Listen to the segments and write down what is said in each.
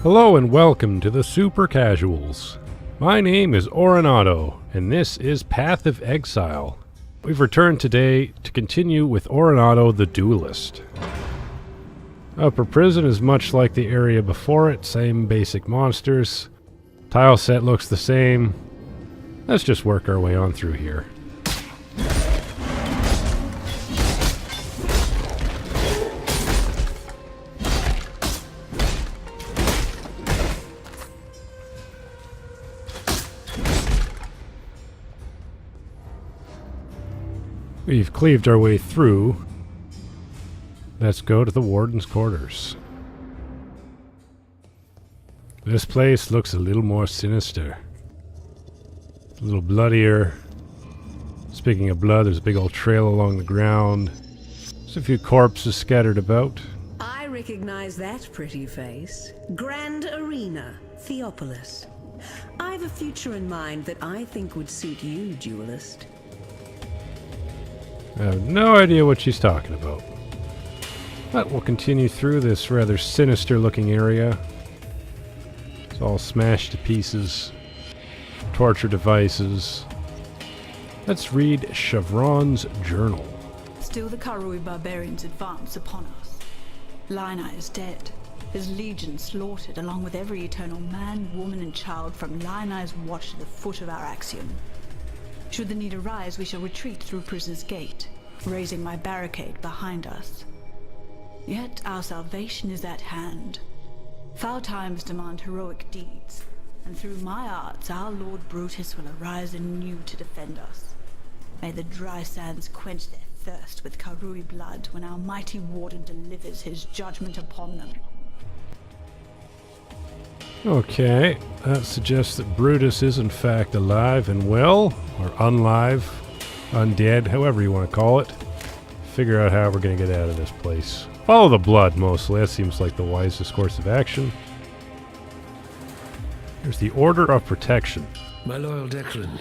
Hello and welcome to the Super Casuals. My name is Auronado, and this is Path of Exile. We've returned today to continue with Auronado the Duelist. Upper Prison is much like the area before it, same basic monsters. Tile set looks the same. Let's just work our way on through here. We've cleaved our way through. Let's go to the Warden's quarters. This place looks a little more sinister. A little bloodier. Speaking of blood, there's a big old trail along the ground. There's a few corpses scattered about. I recognize that pretty face. Grand Arena, Theopolis. I've a future in mind that I think would suit you, Duelist. I have no idea what she's talking about. But we'll continue through this rather sinister looking area. It's all smashed to pieces. Torture devices. Let's read Chevron's journal. Still the Karui barbarians advance upon us. Lionai is dead. His legion slaughtered along with every eternal man, woman and child from Lionai's watch to the foot of our axiom. Should the need arise, we shall retreat through Prison's Gate, raising my barricade behind us. Yet our salvation is at hand. Foul times demand heroic deeds, and through my arts our Lord Brutus will arise anew to defend us. May the dry sands quench their thirst with Karui blood when our mighty Warden delivers his judgment upon them. Okay, that suggests that Brutus is in fact alive and well, or unlive, undead, however you want to call it. Figure out how we're going to get out of this place. Follow the blood, mostly. That seems like the wisest course of action. Here's the Order of Protection. My loyal Declan,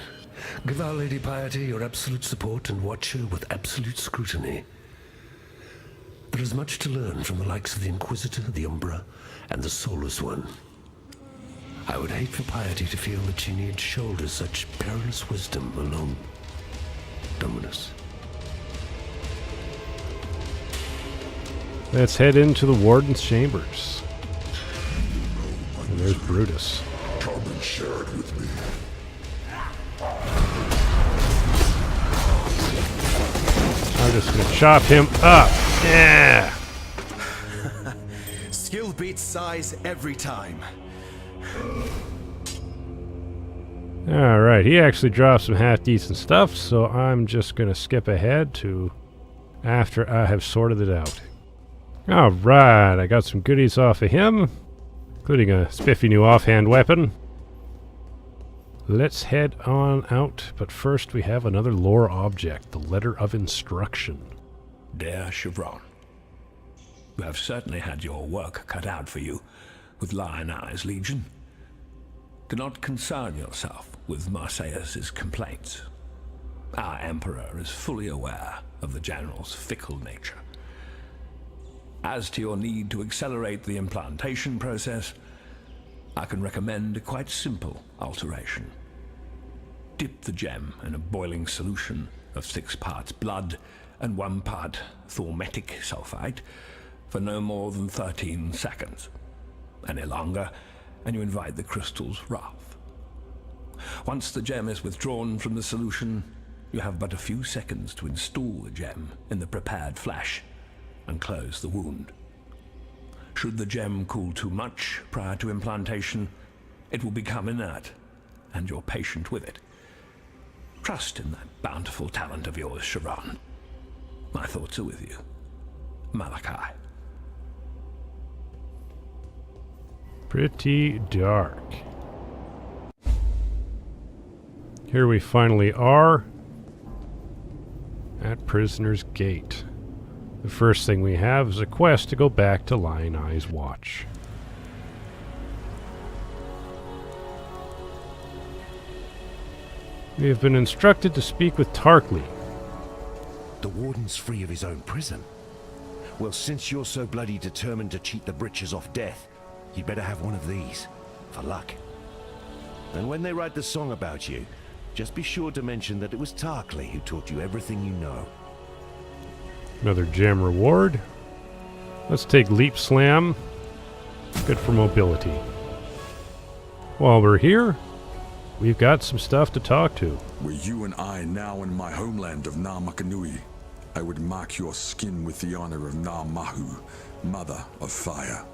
give Our Lady Piety your absolute support and watch her with absolute scrutiny. There is much to learn from the likes of the Inquisitor, the Umbra, and the Soulless One. I would hate for Piety to feel that she needs shoulder such perilous wisdom alone. Dominus. Let's head into the Warden's chambers. And there's Brutus. Come and share it with me. I'm just gonna chop him up. Yeah. Skill beats size every time. Alright, he actually dropped some half-decent stuff, so I'm just going to skip ahead to after I have sorted it out. Alright, I got some goodies off of him, including a spiffy new offhand weapon. Let's head on out, but first we have another lore object, the Letter of Instruction. Dear Chevron, you have certainly had your work cut out for you with Lionai's Legion. Do not concern yourself with Marseilles' complaints. Our Emperor is fully aware of the General's fickle nature. As to your need to accelerate the implantation process, I can recommend a quite simple alteration. Dip the gem in a boiling solution of 6 parts blood and 1 part thaumatic sulfite for no more than 13 seconds. Any longer, and you invite the crystal's wrath. Once the gem is withdrawn from the solution, you have but a few seconds to install the gem in the prepared flesh and close the wound. Should the gem cool too much prior to implantation, it will become inert, and you're patient with it. Trust in that bountiful talent of yours, Chevron. My thoughts are with you. Malachi. Pretty dark. Here we finally are at Prisoner's Gate. The first thing we have is a quest to go back to Lionai's watch. We have been instructed to speak with Tarkleigh. The Warden's free of his own prison. Well, since you're so bloody determined to cheat the britches off death, You'd better have one of these, for luck. And when they write the song about you, just be sure to mention that it was Tarkley who taught you everything you know. Another gem reward. Let's take Leap Slam. Good for mobility. While we're here, we've got some stuff to talk to. Were you and I now in my homeland of Namakanui, I would mark your skin with the honor of Namahu, Mother of Fire.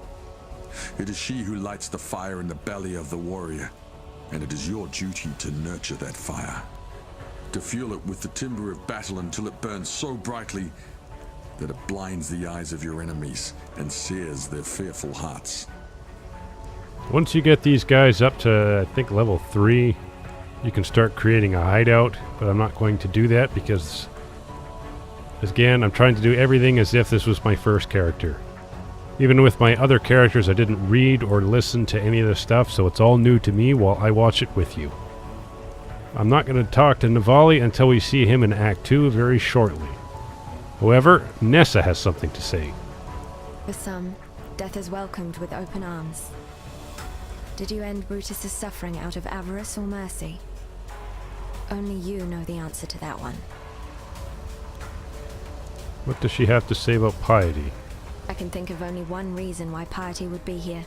It is she who lights the fire in the belly of the warrior, and it is your duty to nurture that fire. To fuel it with the timber of battle until it burns so brightly that it blinds the eyes of your enemies and sears their fearful hearts. Once you get these guys up to, I think, level 3, you can start creating a hideout, but I'm not going to do that because, again, I'm trying to do everything as if this was my first character. Even with my other characters, I didn't read or listen to any of this stuff, so it's all new to me while I watch it with you. I'm not going to talk to Navali until we see him in Act 2 very shortly. However, Nessa has something to say. For some, death is welcomed with open arms. Did you end Brutus's suffering out of avarice or mercy? Only you know the answer to that one. What does she have to say about piety? I can think of only one reason why piety would be here.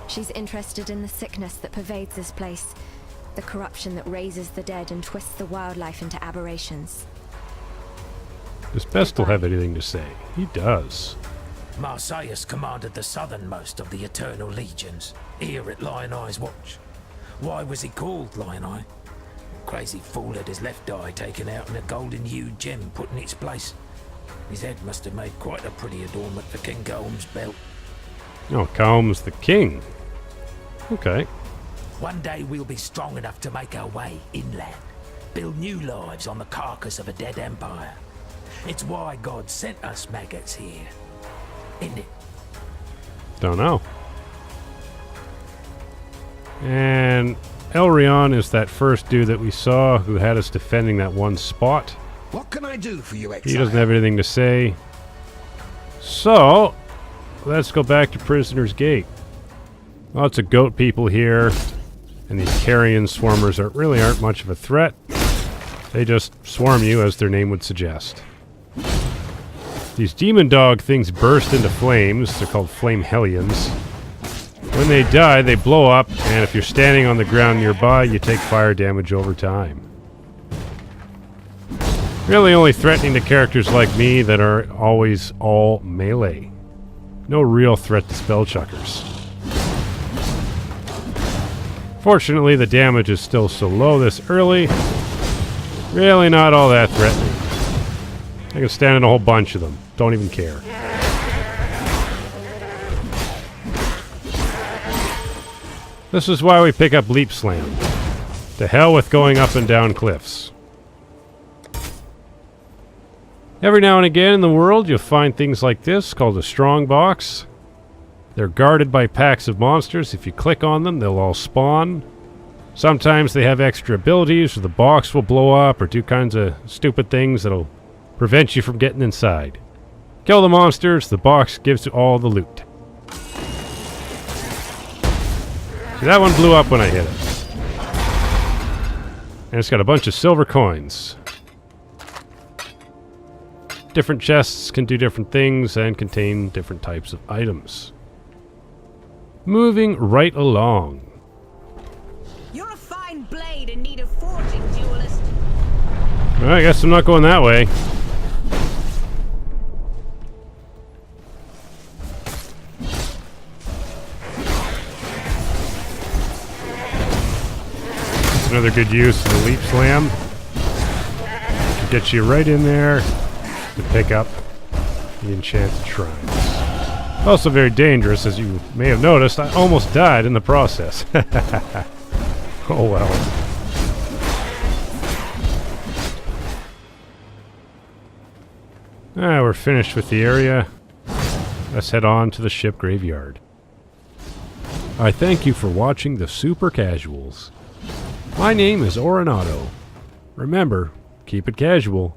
She's interested in the sickness that pervades this place, the corruption that raises the dead and twists the wildlife into aberrations. Does Pestle have anything to say? He does. Marseilles commanded the southernmost of the Eternal Legions, here at Lion Eye's watch. Why was he called Lion Eye? Crazy fool had his left eye taken out and a golden-hued gem put in its place. His head must have made quite a pretty adornment for King Colm's belt. Oh, Colm's the king. Okay. One day we'll be strong enough to make our way inland, build new lives on the carcass of a dead empire. It's why God sent us maggots here, isn't it? Don't know. And Elrion is that first dude that we saw who had us defending that one spot. What can I do for you, Exile? He doesn't have anything to say. So, let's go back to Prisoner's Gate. Lots of goat people here. And these carrion swarmers really aren't much of a threat. They just swarm you, as their name would suggest. These demon dog things burst into flames. They're called flame hellions. When they die, they blow up, and if you're standing on the ground nearby, you take fire damage over time. Really only threatening to characters like me that are always all melee. No real threat to spellchuckers. Fortunately, the damage is still so low this early. Really not all that threatening. I can stand in a whole bunch of them. Don't even care. This is why we pick up Leap Slam. To hell with going up and down cliffs. Every now and again in the world you'll find things like this called a strong box. They're guarded by packs of monsters. If you click on them, they'll all spawn. Sometimes they have extra abilities, or the box will blow up, or do kinds of stupid things that'll prevent you from getting inside. Kill the monsters, the box gives you all the loot. See, that one blew up when I hit it. And it's got a bunch of silver coins. Different chests can do different things and contain different types of items. Moving right along. You're a fine blade in need of forging, Duelist. Well, I guess I'm not going that way. That's another good use of the Leap Slam. Gets you right in there to pick up the enchanted shrines. Also very dangerous, as you may have noticed. I almost died in the process. Oh well. We're finished with the area. Let's head on to the ship graveyard. I thank you for watching the Super Casuals. My name is Auronado. Remember, keep it casual.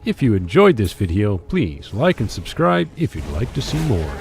If you enjoyed this video, please like and subscribe if you'd like to see more.